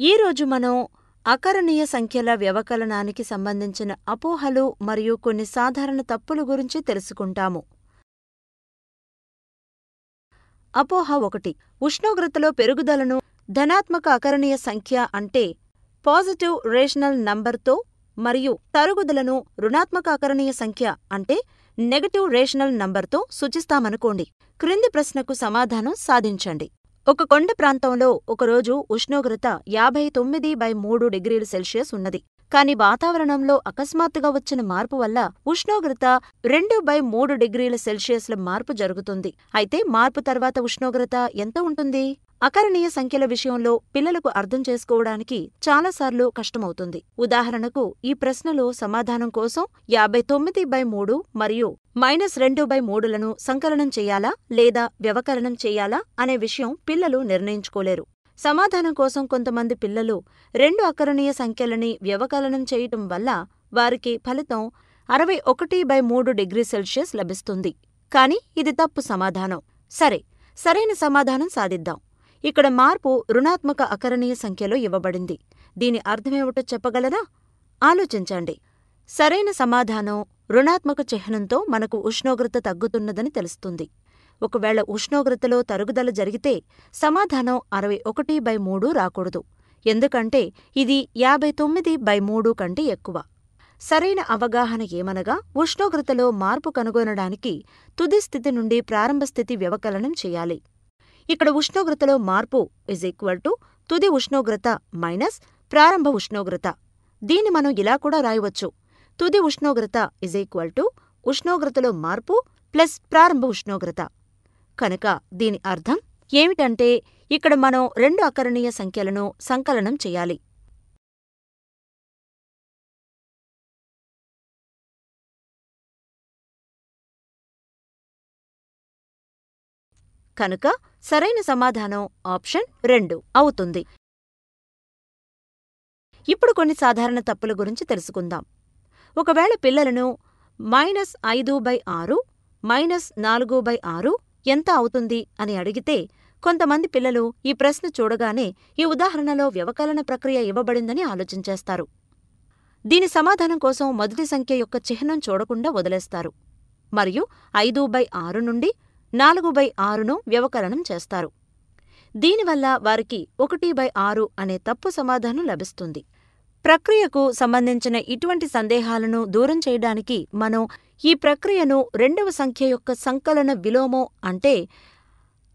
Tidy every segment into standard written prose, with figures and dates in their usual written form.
ఈరోజు మనం అకరణీయ సంఖ్యల వ్యవకలనానికి సంబంధించిన అపోహలు మరియు కొన్ని సాధారణ తప్పుల గురించి తెలుసుకుంటాము. అపోహ 1. ఉష్ణోగ్రతలో పెరుగుదలను ధనాత్మక అకరణీయ సంఖ్య అంటే పాజిటివ్ రేషనల్ నంబర్తో మరియు తరుగుదలను రుణాత్మక అకరణీయ సంఖ్య అంటే నెగటివ్ రేషనల్ నంబర్తో సూచిస్తామనుకోండి. క్రింది ప్రశ్నకు సమాధానం సాధించండి. ఒక కొండ ప్రాంతంలో ఒకరోజు ఉష్ణోగ్రత 59/3 డిగ్రీల సెల్సియస్ ఉన్నది. కాని వాతావరణంలో అకస్మాత్తుగా వచ్చిన మార్పు వల్ల ఉష్ణోగ్రత 2/3 డిగ్రీల సెల్సియస్ల మార్పు జరుగుతుంది. అయితే మార్పు తర్వాత ఉష్ణోగ్రత ఎంత ఉంటుంది? అకరణీయ సంఖ్యల విషయంలో పిల్లలకు అర్థం చేసుకోవడానికి చాలాసార్లు కష్టమవుతుంది. ఉదాహరణకు ఈ ప్రశ్నలో సమాధానం కోసం 59/3 మరియు -2/3లను సంకలనం చెయ్యాలా లేదా వ్యవకలనం చెయ్యాలా అనే విషయం పిల్లలు నిర్ణయించుకోలేరు. సమాధానం కోసం కొంతమంది పిల్లలు 2 అకరణీయ సంఖ్యలని వ్యవకలనం చేయటం వల్ల వారికి ఫలితం 61/3 డిగ్రీ సెల్సియస్ లభిస్తుంది. కాని ఇది తప్పు సమాధానం. సరైన సమాధానం సాధిద్దాం. ఇక్కడ మార్పు రుణాత్మక అకరణీయ సంఖ్యలో ఇవ్వబడింది. దీని అర్థమేమిటో చెప్పగలరా? ఆలోచించండి. సరైన సమాధానం రుణాత్మక చిహ్నంతో మనకు ఉష్ణోగ్రత తగ్గుతున్నదని తెలుస్తుంది. ఒకవేళ ఉష్ణోగ్రతలో తరుగుదల జరిగితే సమాధానం 61/3 రాకూడదు. ఎందుకంటే ఇది 59/3 కంటే ఎక్కువ. సరైన అవగాహన ఏమనగా ఉష్ణోగ్రతలో మార్పు కనుగొనడానికి తుది స్థితి నుండి ప్రారంభ స్థితి వ్యవకలనం చేయాలి. ఇక్కడ ఉష్ణోగ్రతలో మార్పు తుది ఉష్ణోగ్రత మైనస్ ప్రారంభ ఉష్ణోగ్రత. దీన్ని మనం ఇలా కూడా రాయవచ్చు: తుది ఉష్ణోగ్రత ఉష్ణోగ్రతలో మార్పు ప్లస్ ప్రారంభ ఉష్ణోగ్రత. కనుక దీని అర్థం ఏమిటంటే ఇక్కడ మనం 2 అకరణీయ సంఖ్యలను సంకలనం చేయాలి. కనుక సరైన సమాధానం ఆప్షన్ 2 అవుతుంది. ఇప్పుడు కొన్ని సాధారణ తప్పుల గురించి తెలుసుకుందాం. ఒకవేళ పిల్లలను -5/6 -4/6 ఎంత అవుతుంది అని అడిగితే కొంతమంది పిల్లలు ఈ ప్రశ్న చూడగానే ఈ ఉదాహరణలో వ్యవకలన ప్రక్రియ ఇవ్వబడిందని ఆలోచించేస్తారు. దీని సమాధానం కోసం మొదటి సంఖ్య యొక్క చిహ్నం చూడకుండా వదిలేస్తారు మరియు 5/6 నుండి 4/6ను వ్యవకలనం చేస్తారు. దీనివల్ల వారికి 1/6 అనే తప్పు సమాధానం లభిస్తుంది. ప్రక్రియకు సంబంధించిన ఇటువంటి సందేహాలను దూరం చేయడానికి మనం ఈ ప్రక్రియను రెండవ సంఖ్య యొక్క సంకలన విలోమం అంటే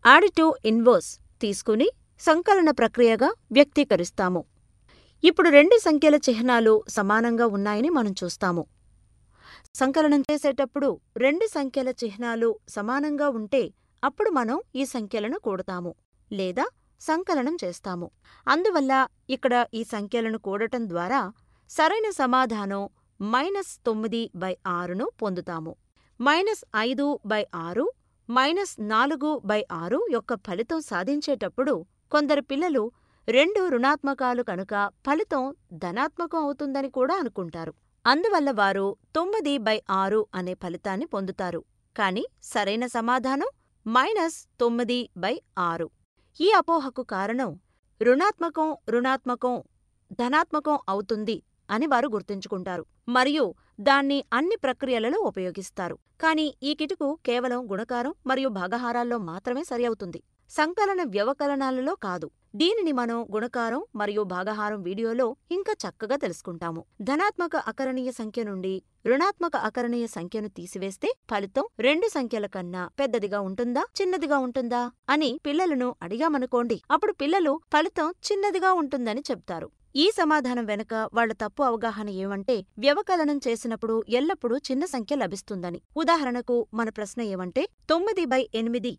ఆడిటివ్ ఇన్వర్స్ తీసుకుని సంకలన ప్రక్రియగా వ్యక్తీకరిస్తాము. ఇప్పుడు 2 సంఖ్యల చిహ్నాలు సమానంగా ఉన్నాయని మనం చూస్తాము. సంకలనం చేసేటప్పుడు 2 సంఖ్యల చిహ్నాలు సమానంగా ఉంటే అప్పుడు మనం ఈ సంఖ్యలను కూడతాము లేదా సంకలనం చేస్తాము. అందువల్ల ఇక్కడ ఈ సంఖ్యలను కూడటం ద్వారా సరైన సమాధానం -9/6ను పొందుతాము. -5/6 -4/6 యొక్క ఫలితం సాధించేటప్పుడు కొందరు పిల్లలు 2 రుణాత్మకాలు కనుక ఫలితం ధనాత్మకం అవుతుందని కూడా అనుకుంటారు. అందువల్ల వారు 9/6 అనే ఫలితాన్ని పొందుతారు. కాని సరైన సమాధానం -9/6. ఈ అపోహకు కారణం రుణాత్మకం ధనాత్మకం అవుతుంది అని వారు గుర్తుంచుకుంటారు మరియు దాన్ని అన్ని ప్రక్రియలలో ఉపయోగిస్తారు. కాని ఈ కిటుకు కేవలం గుణకారం మరియు భాగహారాల్లో మాత్రమే సరి అవుతుంది, సంకలన వ్యవకలనాలలో కాదు. దీనిని మనం గుణకారం మరియు భాగహారం వీడియోలో ఇంకా చక్కగా తెలుసుకుంటాము. ధనాత్మక అకరణీయ సంఖ్య నుండి రుణాత్మక అకరణీయ సంఖ్యను తీసివేస్తే ఫలితం 2 సంఖ్యల కన్నా పెద్దదిగా ఉంటుందా చిన్నదిగా ఉంటుందా అని పిల్లలను అడిగామనుకోండి. అప్పుడు పిల్లలు ఫలితం చిన్నదిగా ఉంటుందని చెప్తారు. ఈ సమాధానం వెనుక వాళ్ల తప్పు అవగాహన ఏమంటే వ్యవకలనం చేసినప్పుడు ఎల్లప్పుడూ చిన్న సంఖ్య లభిస్తుందని. ఉదాహరణకు మన ప్రశ్న ఏమంటే 9/8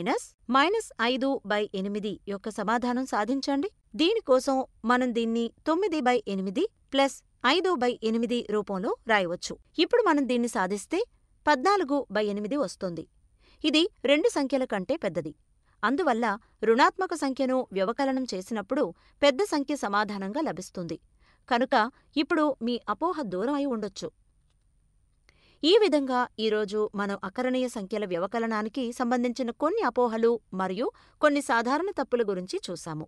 -5/8 యొక్క సమాధానం సాధించండి. దీనికోసం మనం దీన్ని 9/8 ప్లస్ 5/8 రూపంలో రాయవచ్చు. ఇప్పుడు మనం దీన్ని సాధిస్తే 14/8 వస్తుంది. ఇది 2 సంఖ్యల కంటే పెద్దది. అందువల్ల రుణాత్మక సంఖ్యను వ్యవకలనం చేసినప్పుడు పెద్ద సంఖ్య సమాధానంగా లభిస్తుంది. కనుక ఇప్పుడు మీ అపోహ దూరం అయి ఉండొచ్చు. ఈ విధంగా ఈరోజు మనం అకరణీయ సంఖ్యల వ్యవకలనానికి సంబంధించిన కొన్ని అపోహలు మరియు కొన్ని సాధారణ తప్పుల గురించి చూశాము.